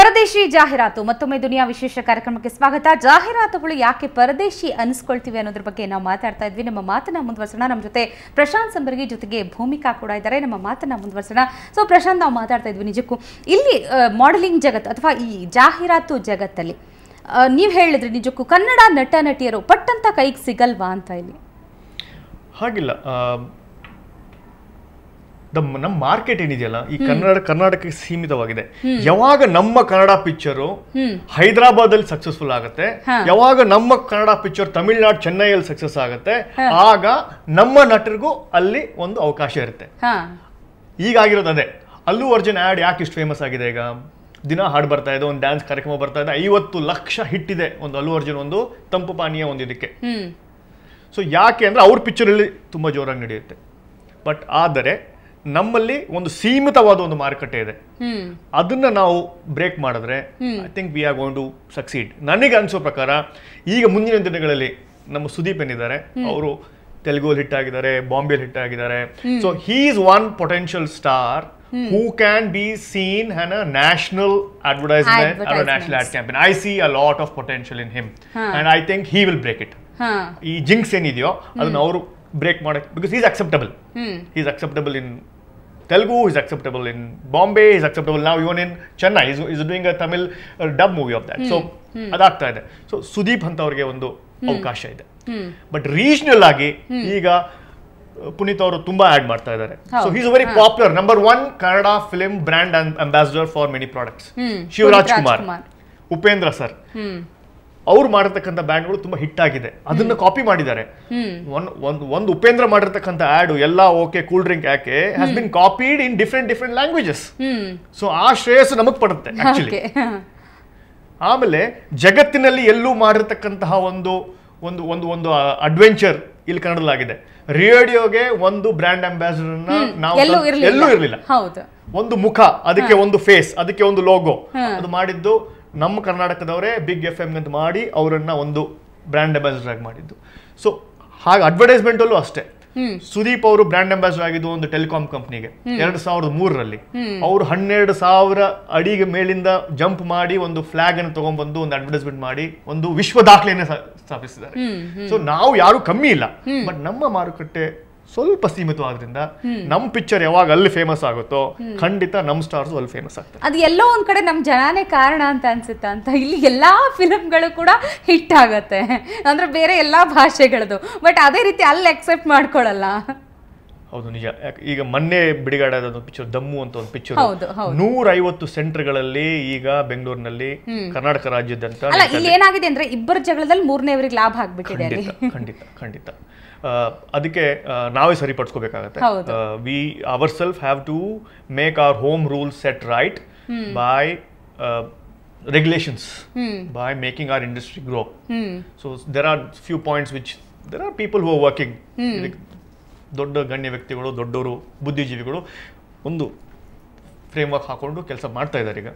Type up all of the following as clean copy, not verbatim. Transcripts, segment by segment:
ಪರದೇಶಿ ಜಾಹೀರಾತು ಮತ್ತೊಮ್ಮೆ ದುನಿಯಾ ವಿಶೇಷ ಕಾರ್ಯಕ್ರಮಕ್ಕೆ ಸ್ವಾಗತ. ಜಾಹೀರಾತುಗಳು ಯಾಕೆ ಪರದೇಶಿ ಅನಿಸ್ಕೊಳ್ತಿವೆ ಅನ್ನೋದ್ರ ಬಗ್ಗೆ ನಾವು ಮಾತಾಡ್ತಾ ಇದ್ವಿ. ನಮ್ಮ ಮಾತನ್ನ ಮುಂದುವರಿಸೋಣ. ನಮ್ಮ ಜೊತೆ ಪ್ರಶಾಂತ್ ಸಂಬರ್ಗಿ ಜೊತೆಗೆ ಭೂಮಿಕಾ ಕೂಡ ಇದ್ದಾರೆ. ನಮ್ಮ ಮಾತನ್ನ ಮುಂದುವರಿಸೋಣ. ಸೊ ಪ್ರಶಾಂತ್, ನಾವು ಮಾತಾಡ್ತಾ ಇದ್ವಿ ನಿಜಕ್ಕೂ ಇಲ್ಲಿ ಮಾಡೆಲಿಂಗ್ ಜಗತ್ತು ಅಥವಾ ಈ ಜಾಹೀರಾತು ಜಗತ್ತಲ್ಲಿ ನೀವು ಹೇಳಿದ್ರಿ ನಿಜಕ್ಕೂ ಕನ್ನಡ ನಟ ನಟಿಯರು ಪಟ್ಟಂತ ಕೈಗೆ ಸಿಗಲ್ವಾ ಅಂತ. ಇಲ್ಲಿ ಹಾಗಿಲ್ಲ. ನಮ್ಮ ಮಾರ್ಕೆಟ್ ಏನಿದೆಯಲ್ಲ ಈ ಕರ್ನಾಟಕಕ್ಕೆ ಸೀಮಿತವಾಗಿದೆ. ಯಾವಾಗ ನಮ್ಮ ಕನ್ನಡ ಪಿಕ್ಚರು ಹೈದರಾಬಾದ್ ಅಲ್ಲಿ ಸಕ್ಸಸ್ಫುಲ್ ಆಗುತ್ತೆ, ಯಾವಾಗ ನಮ್ಮ ಕನ್ನಡ ಪಿಕ್ಚರ್ ತಮಿಳ್ನಾಡು ಚೆನ್ನೈಯಲ್ಲಿ ಸಕ್ಸಸ್ ಆಗುತ್ತೆ, ಆಗ ನಮ್ಮ ನಟರಿಗೂ ಅಲ್ಲಿ ಒಂದು ಅವಕಾಶ ಇರುತ್ತೆ. ಈಗಾಗಿರೋದು ಅದೇ. ಅಲ್ಲು ಅರ್ಜುನ್ ಆ್ಯಡ್ ಯಾಕೆ ಇಷ್ಟು ಫೇಮಸ್ ಆಗಿದೆ? ಈಗ ದಿನ ಹಾಡು ಬರ್ತಾ ಇದೆ, ಒಂದು ಡ್ಯಾನ್ಸ್ ಕಾರ್ಯಕ್ರಮ ಬರ್ತಾ ಇದೆ, 50 ಲಕ್ಷ ಹಿಟ್ ಇದೆ ಒಂದು ಅಲ್ಲು ಅರ್ಜುನ್ ಒಂದು ತಂಪು ಪಾನೀಯ ಒಂದು ಇದಕ್ಕೆ. ಸೊ ಯಾಕೆ ಅಂದ್ರೆ ಅವ್ರ ಪಿಕ್ಚರಲ್ಲಿ ತುಂಬಾ ಜೋರಾಗಿ ನಡೆಯುತ್ತೆ. ಬಟ್ ಆದರೆ ನಮ್ಮಲ್ಲಿ ಒಂದು ಸೀಮಿತವಾದ ಒಂದು ಮಾರುಕಟ್ಟೆ ಇದೆ. ಅದನ್ನ ನಾವು ಬ್ರೇಕ್ ಮಾಡಿದ್ರೆ I think we are going to succeed. ನನಗೆ ಅನ್ಸೋ ಪ್ರಕಾರ ಈಗ ಮುಂದಿನ ದಿನಗಳಲ್ಲಿ ನಮ್ಮ ಸುದೀಪ್ ಏನಿದ್ದಾರೆ, ಅವರು ತೆಲುಗು ಹಿಟ್ ಆಗಿದ್ದಾರೆ, ಬಾಂಬೆಲಿ ಹಿಟ್ ಆಗಿದ್ದಾರೆ. So he is one potential star who can be seen in a national advertisement or a national ad campaign. I see a lot of potential in him and I think he will break it. ಈ jinx ಏನಿದೆಯೋ ಅದನ್ನ ಅವರು break ಮಾಡಕ್ಕೆ, because he's acceptable in Telugu, he's acceptable in Bombay, he's acceptable now even in Chennai. He's doing a Tamil dub movie of that. So ಅದಾಗ್ತಾ ಇದೆ. So Sudeep ಅಂತ ಅವ್ರಿಗೆ ಒಂದು ಅವಕಾಶ ಇದೆ. ಬಟ್ ರೀಜನಲ್ ಆಗಿ ಈಗ ಪುನೀತ್ ಅವರು ತುಂಬಾ ಆಡ್ ಮಾಡ್ತಾ ಇದ್ದಾರೆ. So he is very popular, number 1 Kannada film brand ambassador for many products. Shivaraj Kumar, Upendra sir, ಅವ್ರು ಮಾಡಿರ್ತಕ್ಕಂಥ ಬ್ರ್ಯಾಂಡ್ಗಳು ತುಂಬಾ ಹಿಟ್ ಆಗಿದೆ. ಅದನ್ನ ಕಾಪಿ ಮಾಡಿದ್ದಾರೆ. ಒಂದು ಉಪೇಂದ್ರ ಮಾಡಿರ್ತಕ್ಕಂಥ ಆಡ್ ಎಲ್ಲ ಓಕೆ, ಕೂಲ್ ಡ್ರಿಂಕ್ ಯಾಕೆ has been copied in different languages. So ಆ ಶ್ರೇಯಸ್ಸು ನಮಗ್ ಪಡುತ್ತೆ ಆಕ್ಚುಲಿ. ಆಮೇಲೆ ಜಗತ್ತಿನಲ್ಲಿ ಎಲ್ಲೂ ಮಾಡಿರ್ತಕ್ಕಂತಹ ಒಂದು ಒಂದು ಒಂದು ಒಂದು ಅಡ್ವೆಂಚರ್ ಇಲ್ಲಿ ಕನ್ನಡದಲ್ಲಾಗಿದೆ. ರೇಡಿಯೋಗೆ ಒಂದು ಬ್ರ್ಯಾಂಡ್ ಅಂಬಾಸಿಡರ್ನ ನಾವು ಎಲ್ಲೂ ಇರಲಿಲ್ಲ. ಒಂದು ಮುಖ, ಅದಕ್ಕೆ ಒಂದು ಫೇಸ್, ಅದಕ್ಕೆ ಒಂದು ಲೋಗೋ, ಅದು ಮಾಡಿದ್ದು ನಮ್ಮ ಕರ್ನಾಟಕದವರೇ ಬಿಗ್ FM ಅಂತ ಮಾಡಿ ಅವರನ್ನ ಒಂದು ಬ್ರ್ಯಾಂಡ್ ಅಂಬಾಸಿಡರ್ ಆಗಿ ಮಾಡಿದ್ದು. ಸೊ ಹಾಗೆ ಅಡ್ವರ್ಟೈಸ್ಮೆಂಟ್ ಅಲ್ಲೂ ಅಷ್ಟೇ. ಸುದೀಪ್ ಅವರು ಬ್ರ್ಯಾಂಡ್ ಅಂಬಾಸಿಡರ್ ಆಗಿದ್ದು ಒಂದು ಟೆಲಿಕಾಂ ಕಂಪ್ನಿಗೆ 2003ರಲ್ಲಿ. ಅವರು 12,000 ಅಡಿಗೆ ಮೇಲಿಂದ ಜಂಪ್ ಮಾಡಿ ಒಂದು ಫ್ಲಾಗ್ ಅನ್ನು ತಗೊಂಡ್ಬಂದು ಒಂದು ಅಡ್ವರ್ಟೈಸ್ಮೆಂಟ್ ಮಾಡಿ ಒಂದು ವಿಶ್ವ ದಾಖಲೆಯನ್ನು ಸ್ಥಾಪಿಸಿದ್ದಾರೆ. ಸೊ ನಾವು ಯಾರು ಕಮ್ಮಿ ಇಲ್ಲ, ಬಟ್ ನಮ್ಮ ಮಾರುಕಟ್ಟೆ ಸ್ವಲ್ಪ ಸೀಮಿತವಾದ್ರಿಂದ ನಮ್ ಪಿಕ್ಚರ್ ಯಾವಾಗ ಅಲ್ಲಿ ಫೇಮಸ್ ಆಗುತ್ತೋ ಖಂಡಿತ ನಮ್ ಸ್ಟಾರ್ಸ್ ಅಲ್ಲಿ ಫೇಮಸ್ ಆಗ್ತಾರೆ. ಅದು ಎಲ್ಲೋ ಒಂದ್ ಕಡೆ ನಮ್ ಜನಾನೇ ಕಾರಣ ಅಂತ ಅನ್ಸುತ್ತೆ ಅಂತ. ಇಲ್ಲಿ ಎಲ್ಲಾ ಫಿಲ್ಮ್ಗಳು ಕೂಡ ಹಿಟ್ ಆಗತ್ತೆ ಅಂದ್ರೆ ಬೇರೆ ಎಲ್ಲಾ ಭಾಷೆಗಳದು, ಬಟ್ ಅದೇ ರೀತಿ ಅಲ್ಲಿ ಅಕ್ಸೆಪ್ಟ್ ಮಾಡ್ಕೊಳ್ಳಲ್ಲ. ಹೌದು, ನಿಜ. ಈಗ ಮೊನ್ನೆ ಬಿಡುಗಡೆ ಆದ ಪಿಕ್ಚರ್ ದಮ್ಮು ಅಂತ ಒಂದು ಪಿಕ್ಚರ್ 150 ಸೆಂಟರ್ಗಳಲ್ಲಿ ಈಗ ಬೆಂಗಳೂರಿನಲ್ಲಿ ಕರ್ನಾಟಕ ರಾಜ್ಯದಂತ. ಇಲ್ಲಿ ಏನಾಗಿದೆ ಅಂದ್ರೆ ಇಬ್ಬರ ಜಗಳದಲ್ಲಿ 3ನೇವರಿಗೆ ಲಾಭ ಆಗ್ಬಿಟ್ಟಿದೆ. ಖಂಡಿತ ಅದಕ್ಕೆ ನಾವೇ ಸರಿಪಡಿಸ್ಕೋಬೇಕಾಗತ್ತೆ. We ourself have to make our home rules set right by regulations, by making our industry grow. So there are few points which there are people who are working, ದೊಡ್ಡ ಗಣ್ಯ ವ್ಯಕ್ತಿಗಳು, ದೊಡ್ಡವರು, ಬುದ್ಧಿಜೀವಿಗಳು ಒಂದು ಫ್ರೇಮ್ವರ್ಕ್ ಹಾಕೊಂಡು ಕೆಲಸ ಮಾಡ್ತಾ ಇದ್ದಾರೆ. ಈಗ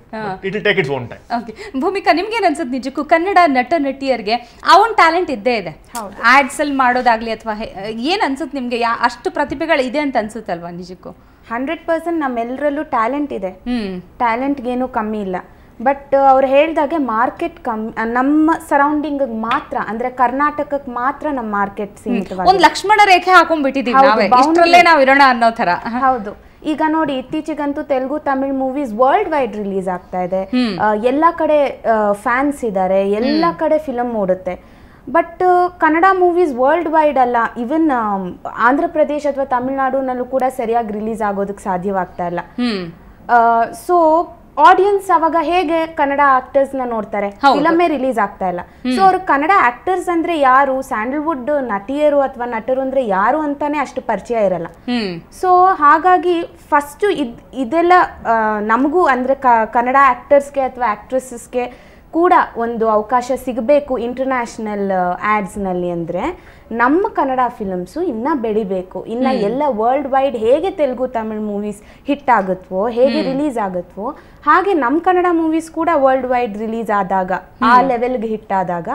it will take its own time. Okay, Bhoomika, ನಿಮ್ಗೆ ಏನ್ ಅನ್ಸುತ್ತೆ? ನಿಜಕ್ಕೂ ಕನ್ನಡ ನಟ ನಟಿಯರಿಗೆ ಆ ಒಂದು ಟ್ಯಾಲೆಂಟ್ ಇದ್ದೇ ಇದೆ. ಆಡ್ಸ್ ಅಲ್ಲಿ ಮಾಡೋದಾಗ್ಲಿ ಅಥವಾ ಏನ್ ಅನ್ಸುತ್ತೆ ನಿಮ್ಗೆ? ಅಷ್ಟು ಪ್ರತಿಭೆಗಳು ಇದೆ ಅಂತ ಅನ್ಸುತ್ತಲ್ವಾ? ನಿಜಕ್ಕೂ 100% ನಮ್ಮೆಲ್ಲರಲ್ಲೂ ಟ್ಯಾಲೆಂಟ್ ಇದೆ. ಟ್ಯಾಲೆಂಟ್ಗೇನು ಕಮ್ಮಿ ಇಲ್ಲ. ಬಟ್ ಅವ್ರು ಹೇಳ್ದಾಗೆ ಮಾರ್ಕೆಟ್ ನಮ್ಮ ಸರೌಂಡಿಂಗ್ ಮಾತ್ರ, ಅಂದ್ರೆ ಕರ್ನಾಟಕಕ್ಕೆ ಮಾತ್ರ ನಮ್ಮ ಮಾರ್ಕೆಟ್ ಸೀಮಿತವಾಗಿದೆ. ಒಂದು ಲಕ್ಷ್ಮಣ ರೇಖೆ ಹಾಕೊಂಡ್ಬಿಟ್ಟಿದ್ದೀವಿ, ಇಷ್ಟರಲ್ಲೇ ನಾವು ಇರೋಣ ಅನ್ನೋ ತರ. ಹೌದು. ಈಗ ನೋಡಿ, ಇತ್ತೀಚೆಗಂತೂ Telugu, Tamil movies worldwide release ಆಗ್ತಾ ಇದೆ. ಎಲ್ಲಾ ಕಡೆ ಫ್ಯಾನ್ಸ್ ಇದ್ದಾರೆ, ಎಲ್ಲಾ ಕಡೆ ಫಿಲಮ್ ಓಡುತ್ತೆ. But Kannada movies worldwide ಅಲ್ಲ, ಇವನ್ ಆಂಧ್ರ ಪ್ರದೇಶ್ ಅಥವಾ ತಮಿಳ್ನಾಡುನಲ್ಲೂ ಕೂಡ ಸರಿಯಾಗಿ ರಿಲೀಸ್ ಆಗೋದಕ್ಕೆ ಸಾಧ್ಯವಾಗ್ತಾ ಇಲ್ಲ. ಸೊ ಆಡಿಯನ್ಸ್ ಅವಾಗ ಹೇಗೆ ಕನ್ನಡ ಆಕ್ಟರ್ಸ್ ನ ನೋಡ್ತಾರೆ? ಫಿಲಮೇ ರಿಲೀಸ್ ಆಗ್ತಾ ಇಲ್ಲ. ಸೊ ಅವ್ರು ಕನ್ನಡ ಆಕ್ಟರ್ಸ್ ಅಂದ್ರೆ ಯಾರು, ಸ್ಯಾಂಡಲ್ವುಡ್ ನಟಿಯರು ಅಥವಾ ನಟರು ಅಂದ್ರೆ ಯಾರು ಅಂತಾನೆ ಅಷ್ಟು ಪರಿಚಯ ಇರಲ್ಲ. ಸೊ ಹಾಗಾಗಿ ಫಸ್ಟ್ ಇದೆಲ್ಲ ನಮಗೂ ಅಂದ್ರೆ ಕನ್ನಡ ಆಕ್ಟರ್ಸ್ಗೆ ಅಥವಾ ಆಕ್ಟ್ರೆಸಸ್ಗೆ ಕೂಡ ಒಂದು ಅವಕಾಶ ಸಿಗಬೇಕು ಇಂಟರ್ನ್ಯಾಷನಲ್ ಆಡ್ಸ್ ನಲ್ಲಿ. ಅಂದ್ರೆ ನಮ್ಮ ಕನ್ನಡ ಫಿಲಮ್ಸು ಇನ್ನ ಬೆಳಿಬೇಕು, ಇನ್ನ ಎಲ್ಲ ವರ್ಲ್ಡ್ ವೈಡ್ ಹೇಗೆ ತೆಲುಗು ತಮಿಳ್ ಮೂವೀಸ್ ಹಿಟ್ ಆಗುತ್ತವೋ, ಹೇಗೆ ರಿಲೀಸ್ ಆಗುತ್ತವೋ, ಹಾಗೆ ನಮ್ಮ ಕನ್ನಡ ಮೂವೀಸ್ ಕೂಡ ವರ್ಲ್ಡ್ ವೈಡ್ ರಿಲೀಸ್ ಆದಾಗ, ಆ ಲೆವೆಲ್ಗೆ ಹಿಟ್ ಆದಾಗ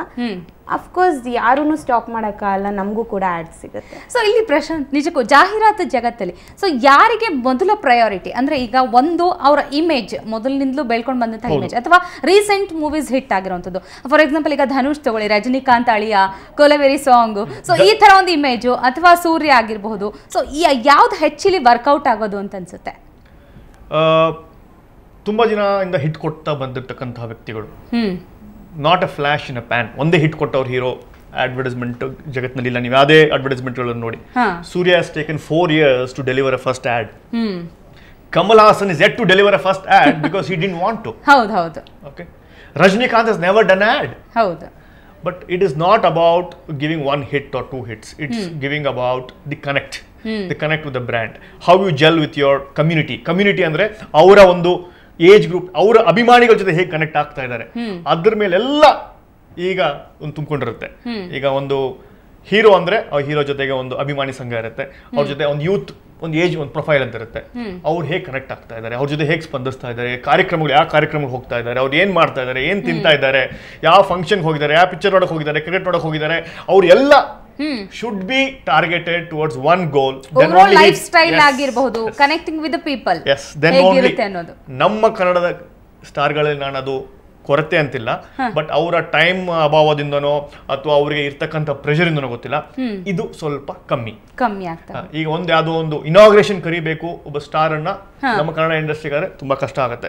ಅಫ್ಕೋರ್ಸ್ ಯಾರೂ ಸ್ಟಾಪ್ ಮಾಡೋಕ್ಕಾಗಲ್ಲ, ನಮಗೂ ಕೂಡ ಆ್ಯಡ್ ಸಿಗುತ್ತೆ. ಸೊ ಇಲ್ಲಿ ಪ್ರಶಾಂತ್, ನಿಜಕ್ಕೂ ಜಾಹೀರಾತು ಜಗತ್ತಲ್ಲಿ ಸೊ ಯಾರಿಗೆ ಮೊದಲ ಪ್ರಯಾರಿಟಿ ಅಂದ್ರೆ, ಈಗ ಒಂದು ಅವರ ಇಮೇಜ್ ಮೊದಲಿನಿಂದಲೂ ಬೆಳ್ಕೊಂಡು ಬಂದಂತಹ ಇಮೇಜ್, ಅಥವಾ ರೀಸೆಂಟ್ ಮೂವೀಸ್ ಹಿಟ್ ಆಗಿರುವಂಥದ್ದು. ಫಾರ್ ಎಕ್ಸಾಂಪಲ್ ಈಗ ಧನುಷ್ ತಗೊಳ್ಳಿ, ರಜನಿಕಾಂತ್ ಅಳಿಯ ಕೊಲವೆರಿ ಸಾಂಗ್, ಸೊ ಈ ತರ ಒಂದು ಇಮೇಜು, ಅಥವಾ ಸೂರ್ಯ ಆಗಿರಬಹುದು. ಸೊ ಯಾವ್ದು ಹೆಚ್ಚಿಲಿ ವರ್ಕೌಟ್ ಆಗೋದು ಅಂತ ಅನ್ಸುತ್ತೆ? ತುಂಬಾ ದಿನ ಇಂದ ಹಿಟ್ ಕೊಡ್ತಾ ಬಂದಿರತಕ್ಕಂತಹ ವ್ಯಕ್ತಿಗಳು, not a flash in a pan, ಒಂದೇ ಹಿಟ್ ಕೊಟ್ಟವ್ರ ಹೀರೋ ಅಡ್ವರ್ಟೈಸ್ಮೆಂಟ್ ಜಗತ್ತಿನಲ್ಲಿ ಇಲ್ಲ. ನೀವು ಯಾವುದೇ ಅಡ್ವರ್ಟೈಸ್ಮೆಂಟ್ಗಳನ್ನು ನೋಡಿ, ಸೂರ್ಯ has taken 4 years to deliver a first ad. Kamal Haasan is yet to deliver a first ad because he didn't want to. ಹೌದು. Okay. Rajinikanth has never done ad. ಹೌದು. But it is not about giving 1 hit or 2 hits. It's giving about the connect. The connect with the brand. How you gel with your community. Community ಅಂದ್ರೆ ಅವರ ಒಂದು age group, ಅವರ ಅಭಿಮಾನಿಗಳ ಜೊತೆ ಹೇಗೆ connect ಆಗ್ತಾ ಇದ್ದಾರೆ, ಅದ್ರ ಮೇಲೆಲ್ಲ ಈಗ ಒಂದು ತುಂಬಿಕೊಂಡಿರುತ್ತೆ. ಈಗ ಒಂದು ಹೀರೋ ಅಂದ್ರೆ ಆ ಹೀರೋ ಜೊತೆಗೆ ಒಂದು ಅಭಿಮಾನಿ ಸಂಘ ಇರುತ್ತೆ, ಅವ್ರ ಜೊತೆ ಒಂದು ಯೂತ್, ಒಂದು ಏಜ್, ಒಂದು ಪ್ರೊಫೈಲ್ ಅಂತ ಇರುತ್ತೆ. ಅವ್ರು ಹೇಗೆ ಕನೆಕ್ಟ್ ಆಗ್ತಾ ಇದ್ದಾರೆ, ಅವ್ರ ಜೊತೆ ಹೇಗೆ ಸ್ಪಂದಿಸ್ತಾ ಇದ್ದಾರೆ, ಕಾರ್ಯಕ್ರಮಗಳು ಯಾವ ಕಾರ್ಯಕ್ರಮಕ್ಕೆ ಹೋಗ್ತಾ ಇದ್ದಾರೆ, ಅವ್ರು ಏನ್ ಮಾಡ್ತಾ ಇದ್ದಾರೆ, ಏನ್ ತಿಂತಾ ಇದ್ದಾರೆ, ಯಾವ ಫಂಕ್ಷನ್ ಹೋಗಿದ್ದಾರೆ, ಯಾವ ಪಿಕ್ಚರ್ ನೋಡಕ್ ಹೋಗಿದ್ದಾರೆ, ಕ್ರಿಕೆಟ್ ನೋಡಕ್ ಹೋಗಿದ್ದಾರೆ, ಅವ್ರು ಎಲ್ಲ should be targeted towards one goal. Then only life style ಆಗಿರಬಹುದು, connecting with the people. Yes, then only ನಮ್ಮ ಕನ್ನಡದ ಸ್ಟಾರ್ಗಳಲ್ಲಿ ನಾನು ಅದು ಕೊರತೆ ಅಂತಿಲ್ಲ, ಬಟ್ ಅವರ ಟೈಮ್ ಅಭಾವದಿಂದನೋ ಅಥವಾ ಅವರಿಗೆ ಇರ್ತಕ್ಕಂಥ ಪ್ರೆಷರ್ ಇಂದನೋ ಗೊತ್ತಿಲ್ಲ, ಇದು ಸ್ವಲ್ಪ ಕಮ್ಮಿ ಆಗ್ತದೆ. ಈಗ ಯಾವ್ದೋ ಒಂದು ಇನಾಗ್ರೇಷನ್ ಕರಿಬೇಕು ಒಬ್ಬ ಸ್ಟಾರ್ ಅನ್ನ ನಮ್ಮ ಕನ್ನಡ ಇಂಡಸ್ಟ್ರಿಗಾದ್ರೆ ತುಂಬಾ ಕಷ್ಟ ಆಗುತ್ತೆ.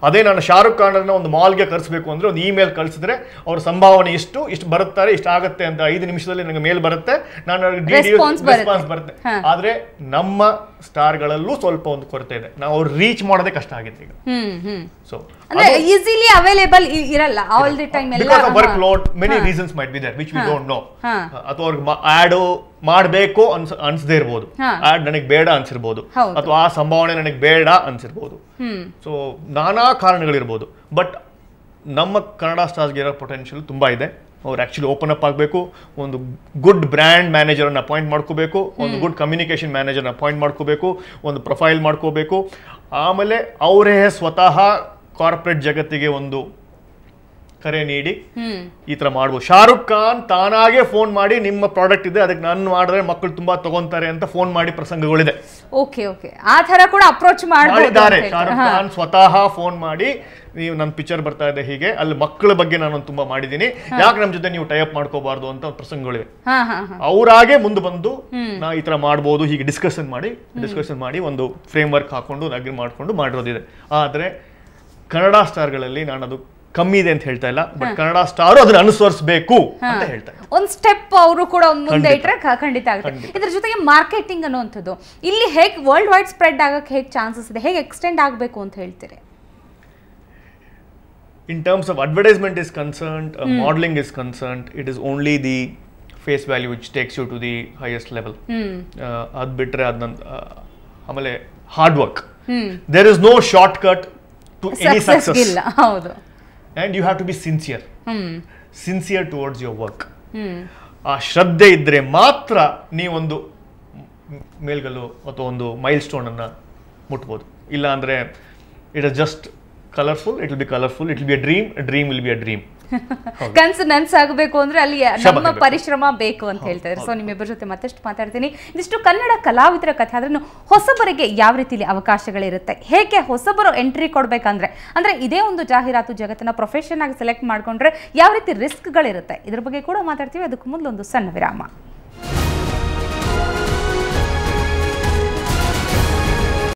ಅದೇ ನಾನು ಶಾರುಖ್ ಖಾನ್ ಅನ್ನ ಒಂದು ಮಾಲ್ಗೆ ಕರ್ಸ್ಬೇಕು ಅಂದ್ರೆ ಒಂದು ಇಮೇಲ್ ಕಳ್ಸಿದ್ರೆ ಅವ್ರ ಸಂಭಾವನೆ ಇಷ್ಟು ಬರ್ತಾರೆ, ಇಷ್ಟ ಆಗುತ್ತೆ ಅಂತ 5 ನಿಮಿಷದಲ್ಲಿ ನನಗೆ ಮೇಲ್ ಬರುತ್ತೆ, ನಾನು ರೆಸ್ಪಾನ್ಸ್ ಬರುತ್ತೆ. ಆದ್ರೆ ನಮ್ಮ ಸ್ಟಾರ್ಗಳಲ್ಲೂ ಸ್ವಲ್ಪ ಒಂದು ಕೊರತೆ ಇದೆ, ನಾವು ಅವ್ರು ರೀಚ್ ಮಾಡೋದೇ ಕಷ್ಟ ಆಗಿದೆ ಈಗ. ಸೊ ಅಂದ್ರೆ ಈಸಿಲಿ ಅವೈಲೇಬಲ್ ಇರಲ್ಲ ಆಲ್ ದಿ ಟೈಮ್, ಎಲ್ಲ because of work load, many reasons might be there which we don't know. ಅಥವಾ ಅವ್ರಿಗೆ ಆಡ್ ಮಾಡಬೇಕು ಅನ್ಸದೇ ಇರ್ಬೋದು, ಆಡ್ ನನಗೆ ಬೇಡ ಅನ್ಸಿರ್ಬೋದು, ಅಥವಾ ಆ ಸಂಭಾವನೆ ನನಗೆ ಬೇಡ ಅನ್ಸಿರ್ಬೋದು. ಸೊ ನಾನಾ ಕಾರಣಗಳಿರ್ಬೋದು, ಬಟ್ ನಮ್ಮ ಕನ್ನಡ ಸ್ಟಾರ್ಸ್ಗೆ ಇರೋ ಪೊಟೆನ್ಷಿಯಲ್ ತುಂಬಾ ಇದೆ. ಅವ್ರು ಆಕ್ಚುಲಿ ಓಪನ್ ಅಪ್ ಆಗಬೇಕು, ಒಂದು ಗುಡ್ ಬ್ರ್ಯಾಂಡ್ ಮ್ಯಾನೇಜರ್ನ ಅಪಾಯಿಂಟ್ ಮಾಡ್ಕೋಬೇಕು, ಒಂದು ಗುಡ್ ಕಮ್ಯುನಿಕೇಶನ್ ಮ್ಯಾನೇಜರ್ನ ಅಪಾಯಿಂಟ್ ಮಾಡ್ಕೋಬೇಕು, ಒಂದು ಪ್ರೊಫೈಲ್ ಮಾಡ್ಕೋಬೇಕು. ಆಮೇಲೆ ಅವರೇ ಸ್ವತಃ ಕಾರ್ಪೊರೇಟ್ ಜಗತ್ತಿಗೆ ಒಂದು ಕರೆ ನೀಡಿ ಈ ತರ ಮಾಡ್ಬೋದು. ಶಾರುಖ್ ಖಾನ್ ತಾನಾಗೆ ಫೋನ್ ಮಾಡಿ ನಿಮ್ಮ ಪ್ರಾಡಕ್ಟ್ ಇದೆ, ಅದಕ್ಕೆ ನಾನು ಮಾಡಿದ್ರೆ ಮಕ್ಕಳು ತುಂಬಾ ತಗೊಂತಾರೆ ಅಂತ ಫೋನ್ ಮಾಡಿ ಪ್ರಸಂಗಗಳಿದೆ. ಆ ತರ ಕೂಡ ಅಪ್ರೋಚ್ ಮಾಡಿದ್ದಾರೆ. ಶಾರುಖ್ ಖಾನ್ ಸ್ವತಃ ಫೋನ್ ಮಾಡಿ, ನೀವು ನನ್ನ ಪಿಕ್ಚರ್ ಬರ್ತಾ ಇದೆ ಹೀಗೆ, ಅಲ್ಲಿ ಮಕ್ಕಳ ಬಗ್ಗೆ ನಾನು ತುಂಬಾ ಮಾಡಿದೀನಿ, ಯಾಕೆ ನಮ್ಮ ಜೊತೆ ನೀವು ಟೈಅಪ್ ಮಾಡ್ಕೋಬಾರ್ದು ಅಂತ ಪ್ರಸಂಗಗಳಿವೆ. ಅವರಾಗೆ ಮುಂದೆ ಬಂದು ನಾ ಈ ತರ ಮಾಡ್ಬೋದು, ಹೀಗೆ ಡಿಸ್ಕಷನ್ ಮಾಡಿ ಒಂದು ಫ್ರೇಮ್ ವರ್ಕ್ ಹಾಕೊಂಡು ಅಗ್ರಿ ಮಾಡ್ಕೊಂಡು ಮಾಡಿರೋದಿದೆ. ಆದ್ರೆ ಕನ್ನಡ ಸ್ಟಾರ್ಗಳಲ್ಲಿ ನಾನು ಅದು ಕಮ್ಮಿ ಇದೆ ಅಂತ ಹೇಳ್ತಾ ಇಲ್ಲ, ಬಟ್ ಕನ್ನಡ ಸ್ಟಾರ್ ಅದನ್ನ ಅನುಸರಿಸಬೇಕು ಅಂತ ಹೇಳ್ತಾ ಇದ್ದಾರೆ. ಒಂದು ಸ್ಟೆಪ್ ಅವರು ಕೂಡ ಮುಂದೆ ಇಟ್ಟರೆ ಖಂಡಿತ ಆಗುತ್ತೆ. ಇದ್ರ ಜೊತೆಗೆ ಮಾರ್ಕೆಟಿಂಗ್ ಅನ್ನುವಂಥದ್ದು ಇಲ್ಲಿ ಹೇಗೆ ವರ್ಲ್ಡ್ ವೈಡ್ ಸ್ಪ್ರೆಡ್ ಆಗಕ್ಕೆ ಹೇಗೆ ಚಾನ್ಸಸ್ ಇದೆ, ಹೇಗೆ ಎಕ್ಸ್ಟೆಂಡ್ ಆಗಬೇಕು ಅಂತ ಹೇಳ್ತೀರಿ? In terms of advertisement is concerned, modeling is concerned, it is only the face value which takes you to the highest level. Ad bitre ಆಮೇಲೆ hard work. There is no shortcut to any success. ಹೌದು. And you have to be sincere towards your work. ಆ ಶ್ರದ್ಧೆ ಇದ್ರೆ ಮಾತ್ರ ನೀವೊಂದು ಮೇಲ್ಗಲ್ಲು ಅಥವಾ ಒಂದು mile stone ಅನ್ನ ಮುಟ್ಬೋದು. ಇಲ್ಲ ಅಂದ್ರೆ it is just colourful, it will be colourful, it will be a dream will be a dream. ಕನಸು ನನಸಾಗಬೇಕು ಅಂದ್ರೆ ಅಲ್ಲಿ ನಮ್ಮ ಪರಿಶ್ರಮ ಬೇಕು ಅಂತ ಹೇಳ್ತಾ ಇದ್ದಾರೆ. ಸೊ ನಿಮ್ಮಿಬ್ಬರ ಜೊತೆ ಮತ್ತಷ್ಟು ಮಾತಾಡ್ತೀನಿ. ಇದಿಷ್ಟು ಕನ್ನಡ ಕಲಾವಿದರ ಕಥೆ. ಆದ್ರೂ ಹೊಸಬರಿಗೆ ಯಾವ ರೀತಿಯಲ್ಲಿ ಅವಕಾಶಗಳಿರುತ್ತೆ, ಹೇಗೆ ಹೊಸಬರು ಎಂಟ್ರಿ ಕೊಡ್ಬೇಕಂದ್ರೆ ಅಂದ್ರೆ ಇದೇ ಒಂದು ಜಾಹೀರಾತು ಜಗತ್ತನ್ನ ಪ್ರೊಫೆಷನ್ ಆಗಿ ಸೆಲೆಕ್ಟ್ ಮಾಡ್ಕೊಂಡ್ರೆ ಯಾವ ರೀತಿ ರಿಸ್ಕ್ಗಳಿರುತ್ತೆ, ಇದ್ರ ಬಗ್ಗೆ ಕೂಡ ಮಾತಾಡ್ತೀವಿ. ಅದಕ್ಕೂ ಮೊದಲು ಒಂದು ಸಣ್ಣ ವಿರಾಮ.